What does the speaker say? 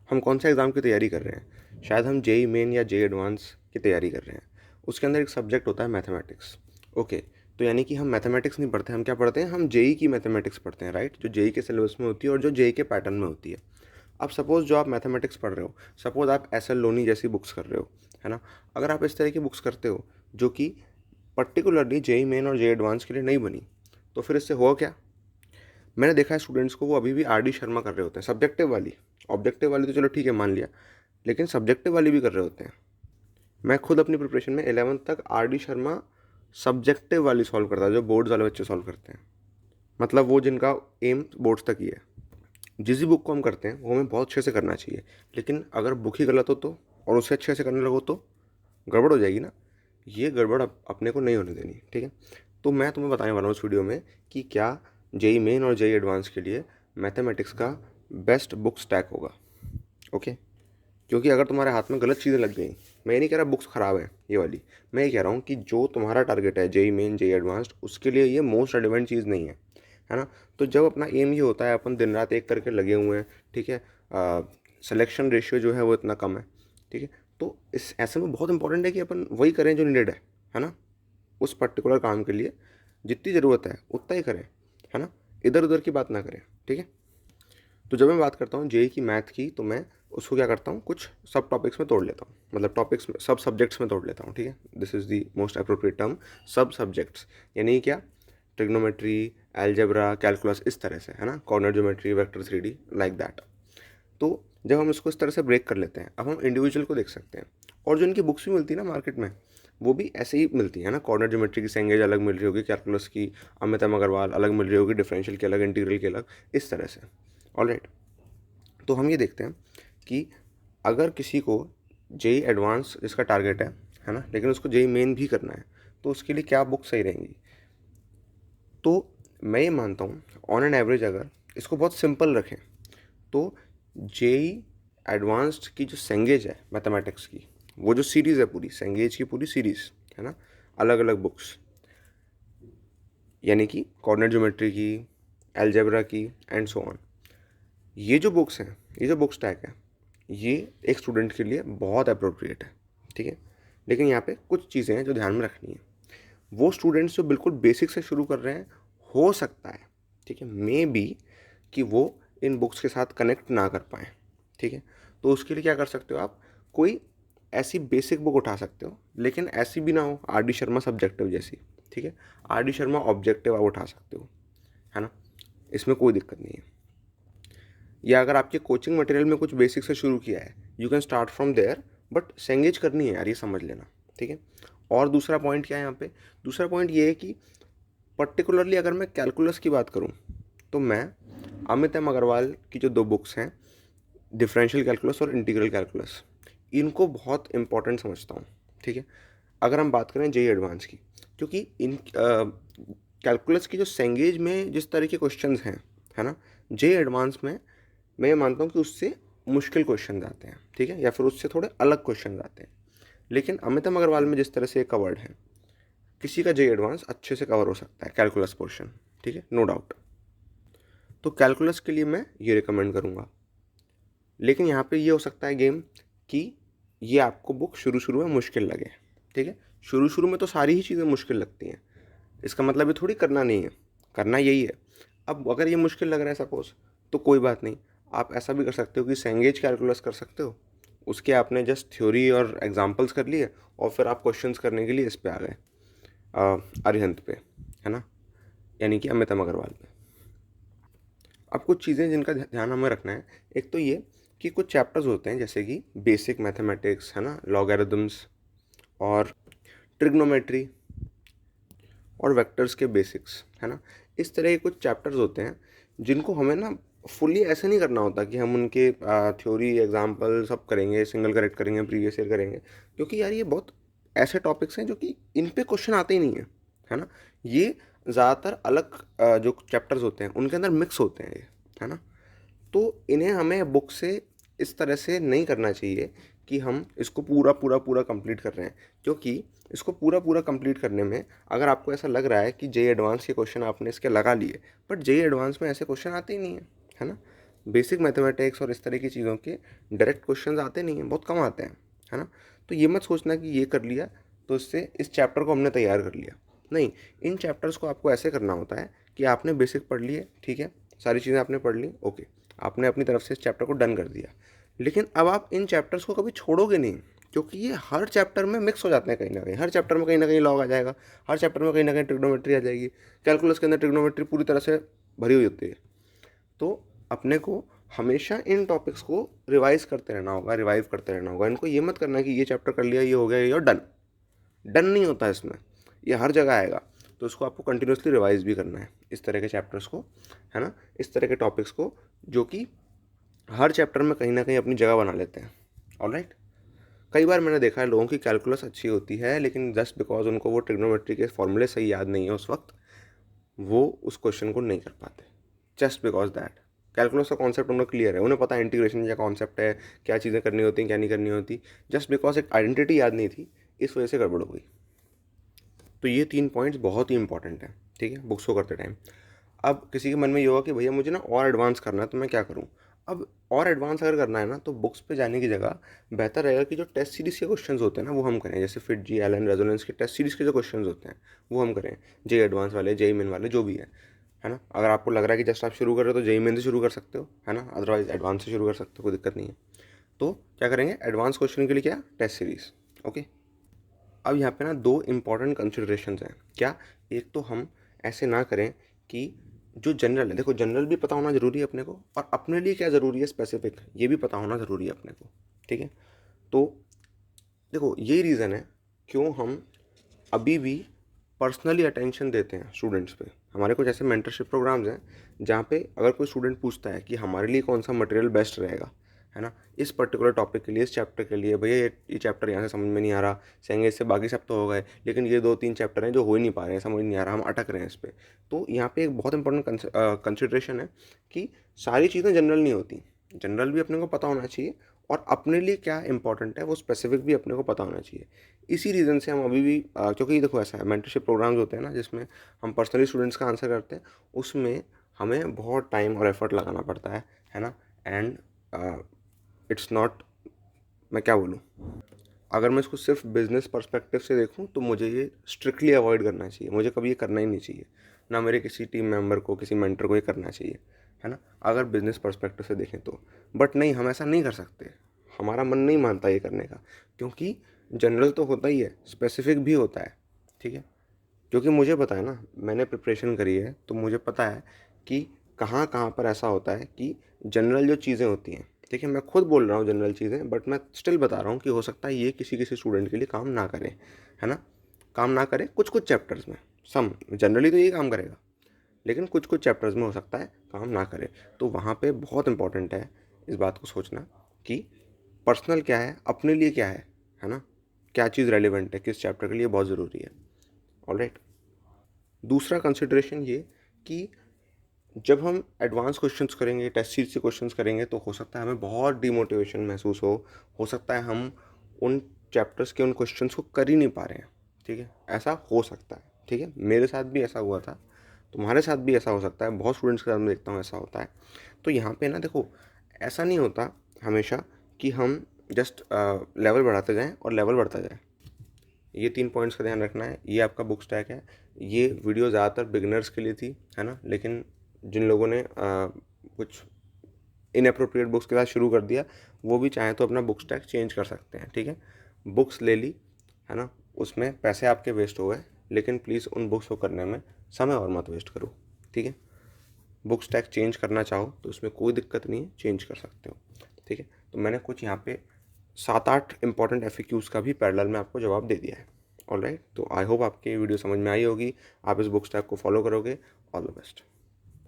हम कौन सा एग्ज़ाम की तैयारी कर रहे हैं, शायद हम जेई मेन या जेई एडवांस की तैयारी कर रहे हैं। उसके अंदर एक सब्जेक्ट होता है मैथमेटिक्स। ओके, तो यानी कि हम मैथमेटिक्स नहीं पढ़ते, हम क्या पढ़ते हैं, हम जेई की मैथमेटिक्स पढ़ते हैं, राइट, जो जेई के सिलेबस में होती है और जो जेई के पैटर्न में होती है। अब सपोज़ जो आप मैथमेटिक्स पढ़ रहे हो, सपोज़ आप एस एल लोनी जैसी बुक्स कर रहे हो, है ना। अगर आप इस तरह की बुक्स करते हो जो कि पर्टिकुलरली जेई मेन और जेई एडवांस के लिए नहीं बनी, तो फिर इससे हुआ क्या। मैंने देखा है स्टूडेंट्स को, वो अभी भी आर डी शर्मा कर रहे होते हैं, सब्जेक्टिव वाली। ऑब्जेक्टिव वाली तो चलो ठीक है, मान लिया, लेकिन सब्जेक्टिव वाली भी कर रहे होते हैं। मैं खुद अपनी प्रिपरेशन में 11th तक आर डी शर्मा सब्जेक्टिव वाली सॉल्व करता है, जो बोर्ड्स वाले बच्चे सॉल्व करते हैं, मतलब वो जिनका एम बोर्ड्स तक ही है। जिस भी बुक को हम करते हैं वो हमें बहुत अच्छे से करना चाहिए, लेकिन अगर बुक ही गलत हो तो, और उससे अच्छे से करने लगो तो गड़बड़ हो जाएगी ना। ये गड़बड़ अपने को नहीं होने देनी, ठीक है। तो मैं तुम्हें बताने वाला हूँ इस वीडियो में कि क्या जेई मेन और जेई एडवांस के लिए मैथमेटिक्स का बेस्ट बुक स्टैक होगा। ओके, क्योंकि अगर तुम्हारे हाथ में गलत चीज़ें लग गई, मैं ये नहीं कह रहा बुक्स ख़राब है ये वाली, मैं ये कह रहा हूँ कि जो तुम्हारा टारगेट है जेई मेन जेई एडवांस्ड, उसके लिए ये मोस्ट रेलिवेंट चीज़ नहीं है ना। तो जब अपना एम ये होता है, अपन दिन रात एक करके लगे हुए हैं, ठीक है, सिलेक्शन रेशियो जो है वो इतना कम है, ठीक है, तो इस ऐसे में बहुत इंपॉर्टेंट है कि अपन वही करें जो नीडेड है ना। उस पर्टिकुलर काम के लिए जितनी ज़रूरत है उतना ही करें, है ना, इधर उधर की बात ना करें, ठीक है। तो जब मैं बात करता हूँ जेई की मैथ की, तो मैं उसको क्या करता हूँ, कुछ सब टॉपिक्स में तोड़ लेता हूँ, मतलब टॉपिक्स में, सब सब्जेक्ट्स में तोड़ लेता हूँ, ठीक है। This is the most appropriate term, सब सब्जेक्ट्स, यानी क्या, ट्रिग्नोमेट्री, एल्जेब्रा, कैलकुलस, इस तरह से, है ना, corner geometry, vector 3D, like that. तो जब हम इसको इस तरह से ब्रेक कर लेते हैं, अब हम इंडिविजुअल को देख सकते हैं, और जो इनकी बुक्स भी मिलती है ना मार्केट में, वो भी ऐसे ही मिलती है ना। कॉर्नर ज्योमेट्री की सेंगेज अलग मिल रही होगी, कैलकुलस की अमित एम अग्रवाल अलग मिल रही होगी, डिफरेंशियल की अलग, इंटीग्रल की अलग, इस तरह से। ऑलराइट, तो हम ये देखते हैं कि अगर किसी को जेई एडवांस जिसका टारगेट है ना, लेकिन उसको जेई मेन भी करना है, तो उसके लिए क्या बुक सही रहेंगी। तो मैं ये मानता हूँ, ऑन एन एवरेज अगर इसको बहुत सिंपल रखें, तो जेई एडवांस्ड की जो सेंगेज है मैथमेटिक्स की, वो जो सीरीज़ है पूरी, सेंगेज की पूरी सीरीज़, है ना, अलग अलग बुक्स, यानी कि कोऑर्डिनेट ज्योमेट्री की, अलजेब्रा की, एंड सो ऑन, ये जो बुक्स हैं, ये जो बुक स्टैक है, ये एक स्टूडेंट के लिए बहुत अप्रोप्रिएट है, ठीक है। लेकिन यहाँ पे कुछ चीज़ें हैं जो ध्यान में रखनी है। वो स्टूडेंट्स जो बिल्कुल बेसिक से शुरू कर रहे हैं, हो सकता है, ठीक है, मे बी, कि वो इन बुक्स के साथ कनेक्ट ना कर पाएँ, ठीक है। तो उसके लिए क्या कर सकते हो आप, कोई ऐसी बेसिक बुक उठा सकते हो, लेकिन ऐसी भी ना हो आर डी शर्मा सब्जेक्टिव जैसी, ठीक है। आर डी शर्मा ऑब्जेक्टिव आप उठा सकते हो, है ना, इसमें कोई दिक्कत नहीं है। या अगर आपके कोचिंग मटेरियल में कुछ बेसिक से शुरू किया है, you can start from there, but Cengage करनी है यार, ये समझ लेना, ठीक है। और दूसरा पॉइंट क्या है यहाँ पे, दूसरा पॉइंट ये है कि पर्टिकुलरली अगर मैं कैलकुलस की बात करूँ, तो मैं अमित एम अग्रवाल की जो दो बुक्स हैं, डिफरेंशियल कैलकुलस और इंटीग्रल कैलकुलस, इनको बहुत इंपॉर्टेंट समझता हूँ, ठीक है। अगर हम बात करें जेई एडवांस की, क्योंकि इन कैलकुलस की जो सेंगेज में जिस तरह के क्वेश्चंस हैं, है ना, जेई एडवांस में मैं ये मानता हूँ कि उससे मुश्किल क्वेश्चन आते हैं, ठीक है, या फिर उससे थोड़े अलग क्वेश्चन आते हैं। लेकिन अमितम अग्रवाल में जिस तरह से कवर्ड है, किसी का जेई एडवांस अच्छे से कवर हो सकता है कैलकुलस पोर्शन, ठीक है, नो डाउट। तो कैलकुलस के लिए मैं ये रिकमेंड करूँगा। लेकिन यहाँ पे ये हो सकता है गेम कि ये आपको बुक शुरू शुरू में मुश्किल लगे, ठीक है। शुरू शुरू में तो सारी ही चीज़ें मुश्किल लगती हैं, इसका मतलब ये थोड़ी करना नहीं है, करना यही है। अब अगर ये मुश्किल लग रहा है सपोज, तो कोई बात नहीं, आप ऐसा भी कर सकते हो कि सेंगेज कैलकुलस कर सकते हो, उसके आपने जस्ट थ्योरी और एग्जांपल्स कर लिए, और फिर आप क्वेश्चंस करने के लिए इस पे आ गए, अरिहंत पे, है ना, यानी कि अमितम अग्रवाल पे। अब कुछ चीज़ें जिनका ध्यान हमें रखना है, एक तो ये कि कुछ चैप्टर्स होते हैं जैसे कि बेसिक मैथमेटिक्स, है ना, लॉगरिदम्स और ट्रिग्नोमेट्री और वेक्टर्स के बेसिक्स, है ना, इस तरह के कुछ चैप्टर्स होते हैं जिनको हमें ना फुल्ली ऐसे नहीं करना होता कि हम उनके थ्योरी एग्जांपल सब करेंगे, सिंगल करेक्ट करेंगे, प्रीवियस ईयर करेंगे, क्योंकि यार ये बहुत ऐसे टॉपिक्स हैं जो कि इन पे क्वेश्चन आते ही नहीं है ना। ये ज़्यादातर अलग जो चैप्टर्स होते हैं उनके अंदर मिक्स होते हैं ये, है ना। तो इन्हें हमें बुक से इस तरह से नहीं करना चाहिए कि हम इसको पूरा पूरा पूरा कंप्लीट कर रहे हैं, क्योंकि इसको पूरा पूरा कंप्लीट करने में अगर आपको ऐसा लग रहा है कि जेई एडवांस के क्वेश्चन आपने इसके लगा लिए, बट जेई एडवांस में ऐसे क्वेश्चन आते ही नहीं है ना। बेसिक मैथमेटिक्स और इस तरह की चीज़ों के डायरेक्ट क्वेश्चंस आते नहीं हैं, बहुत कम आते हैं, है ना। तो ये मत सोचना कि ये कर लिया तो इससे इस चैप्टर को हमने तैयार कर लिया। नहीं, इन चैप्टर्स को आपको ऐसे करना होता है कि आपने बेसिक पढ़ लिए, ठीक है, सारी चीज़ें आपने पढ़ ली, ओके, आपने अपनी तरफ से इस चैप्टर को डन कर दिया। लेकिन अब आप इन चैप्टर्स को कभी छोड़ोगे नहीं, क्योंकि ये हर चैप्टर में मिक्स हो जाते हैं कहीं ना कहीं। हर चैप्टर में कहीं ना कहीं लॉग आ जाएगा, हर चैप्टर में कहीं ना कहीं ट्रिग्नोमेट्री आ जाएगी। कैलकुलस के अंदर ट्रिग्नोमेट्री पूरी तरह से भरी हुई होती है। तो अपने को हमेशा इन टॉपिक्स को रिवाइज करते रहना होगा, रिवाइव करते रहना होगा। इनको ये मत करना कि ये चैप्टर कर लिया, ये हो गया, ये डन। डन नहीं होता इसमें, ये हर जगह आएगा। तो इसको आपको कंटिन्यूसली रिवाइज भी करना है, इस तरह के चैप्टर्स को, है ना, इस तरह के टॉपिक्स को जो कि हर चैप्टर में कहीं ना कहीं अपनी जगह बना लेते हैं। ऑलराइट। कई बार मैंने देखा है लोगों की कैलकुलस अच्छी होती है, लेकिन जस्ट बिकॉज उनको वो ट्रिग्नोमेट्री के फॉर्मूले सही याद नहीं है उस वक्त, वो उस क्वेश्चन को नहीं कर पाते। जस्ट बिकॉज दैट कैलकुलस का कॉन्सेप्ट उनको क्लियर है, उन्हें पता है इंटीग्रेशन क्या कॉन्सेप्ट है, क्या चीज़ें करनी होती हैं, क्या नहीं करनी होती। जस्ट बिकॉज एक आइडेंटिटी याद नहीं थी, इस वजह से गड़बड़ हो गई। तो ये 3 पॉइंट्स बहुत ही इंपॉर्टेंट हैं, ठीक है, बुक्स को करते टाइम। अब किसी के मन में ये होगा कि भैया मुझे ना और एडवांस करना है, तो मैं क्या करूँ। अब और एडवांस अगर करना है ना, तो बुक्स पे जाने की जगह बेहतर रहेगा कि जो टेस्ट सीरीज़ के क्वेश्चंस होते हैं ना, वो हम करें। जैसे फिट जी, एलन, रेजोनेंस के टेस्ट सीरीज़ के जो क्वेश्चंस होते हैं वो हम करें। जेई एडवांस वाले, जेई मेन वाले, जो भी है ना। अगर आपको लग रहा है कि जस्ट आप शुरू कर रहे हो तो जेई मेन से शुरू कर सकते हो, है ना, अदरवाइज एडवांस से शुरू कर सकते हो, कोई दिक्कत नहीं है। तो क्या करेंगे, एडवांस क्वेश्चन के लिए क्या, टेस्ट सीरीज़, ओके। अब यहाँ पे ना 2 इंपॉर्टेंट कंसिडरेशंस हैं। क्या, एक तो हम ऐसे ना करें कि जो जनरल है, देखो जनरल भी पता होना ज़रूरी है अपने को, और अपने लिए क्या ज़रूरी है स्पेसिफिक, ये भी पता होना ज़रूरी है अपने को, ठीक है। तो देखो यही रीज़न है क्यों हम अभी भी पर्सनली अटेंशन देते हैं स्टूडेंट्स पे। हमारे कुछ ऐसे मेंटरशिप प्रोग्राम्स हैं जहाँ पे अगर कोई स्टूडेंट पूछता है कि हमारे लिए कौन सा मटेरियल बेस्ट रहेगा, है ना, इस पर्टिकुलर टॉपिक के लिए, इस चैप्टर के लिए, भैया ये चैप्टर यहाँ से समझ में नहीं आ रहा, सेंगे इससे बाकी सब तो हो गए, लेकिन ये 2-3 चैप्टर हैं जो हो ही नहीं पा रहे हैं, समझ नहीं आ रहा, हम अटक रहे हैं इस पर। तो यहाँ पे एक बहुत इंपॉर्टेंट कंसिडरेशन है कि सारी चीज़ें जनरल नहीं होती, जनरल भी अपने को पता होना चाहिए, और अपने लिए क्या इंपॉर्टेंट है वो स्पेसिफिक भी अपने को पता होना चाहिए। इसी रीज़न से हम अभी भी क्योंकि देखो ऐसा है, मेंटरशिप प्रोग्राम्स होते हैं ना जिसमें हम पर्सनली स्टूडेंट्स का आंसर करते हैं, उसमें हमें बहुत टाइम और एफर्ट लगाना पड़ता है ना। एंड इट्स नॉट, मैं क्या बोलूँ, अगर मैं इसको सिर्फ बिजनेस पर्सपेक्टिव से देखूँ तो मुझे ये स्ट्रिक्टली अवॉइड करना चाहिए, मुझे कभी ये करना ही नहीं चाहिए, ना मेरे किसी टीम मेंबर को, किसी मेंटर को ये करना चाहिए, है ना, अगर बिजनेस पर्सपेक्टिव से देखें तो। बट नहीं, हम ऐसा नहीं कर सकते, हमारा मन नहीं मानता ये करने का, क्योंकि जनरल तो होता ही है, स्पेसिफिक भी होता है, ठीक है। क्योंकि मुझे पता है ना, मैंने प्रिपरेशन करी है, तो मुझे पता है कि कहाँ कहाँ पर ऐसा होता है कि जनरल जो चीज़ें होती हैं, ठीक है, मैं खुद बोल रहा हूँ जनरल चीज़ें, बट मैं स्टिल बता रहा हूँ कि हो सकता है ये किसी किसी स्टूडेंट के लिए काम ना करें, है ना, काम ना करें कुछ कुछ चैप्टर्स में। सम जनरली तो ये काम करेगा, लेकिन कुछ कुछ चैप्टर्स में हो सकता है काम ना करे। तो वहाँ पे बहुत इंपॉर्टेंट है इस बात को सोचना कि पर्सनल क्या है, अपने लिए क्या है ना, क्या चीज़ रेलिवेंट है किस चैप्टर के लिए, बहुत ज़रूरी है। ऑलराइट। दूसरा कंसिडरेशन ये कि जब हम एडवांस क्वेश्चंस करेंगे, टेस्ट सीरीज से क्वेश्चंस करेंगे, तो हो सकता है हमें बहुत डिमोटिवेशन महसूस हो सकता है हम उन चैप्टर्स के उन क्वेश्चंस को कर ही नहीं पा रहे हैं, ठीक है, ऐसा हो सकता है, ठीक है, मेरे साथ भी ऐसा हुआ था, तुम्हारे साथ भी ऐसा हो सकता है, बहुत स्टूडेंट्स के साथ मैं देखता हूँ ऐसा होता है। तो यहाँ पे ना देखो, ऐसा नहीं होता हमेशा कि हम जस्ट लेवल बढ़ाते जाएँ और लेवल बढ़ता जाए। ये 3 पॉइंट्स का ध्यान रखना है। ये आपका बुक स्टैक है। ये वीडियो ज़्यादातर बिगिनर्स के लिए थी, है ना, लेकिन जिन लोगों ने कुछ इनअप्रोप्रिएट बुक्स के साथ शुरू कर दिया, वो भी चाहें तो अपना बुक स्टैक चेंज कर सकते हैं, ठीक है। बुक्स ले ली, है ना, उसमें पैसे आपके वेस्ट हो गए, लेकिन प्लीज़ उन बुक्स को करने में समय और मत वेस्ट करो, ठीक है। बुक स्टैक चेंज करना चाहो तो उसमें कोई दिक्कत नहीं है, चेंज कर सकते हो, ठीक है। तो मैंने कुछ यहाँ पे 7-8 इंपॉर्टेंट FAQs का भी पैरेलल में आपको जवाब दे दिया है। ऑलराइट, तो आई होप आपकी वीडियो समझ में आई होगी, आप इस बुक स्टैक को फॉलो करोगे। All the best.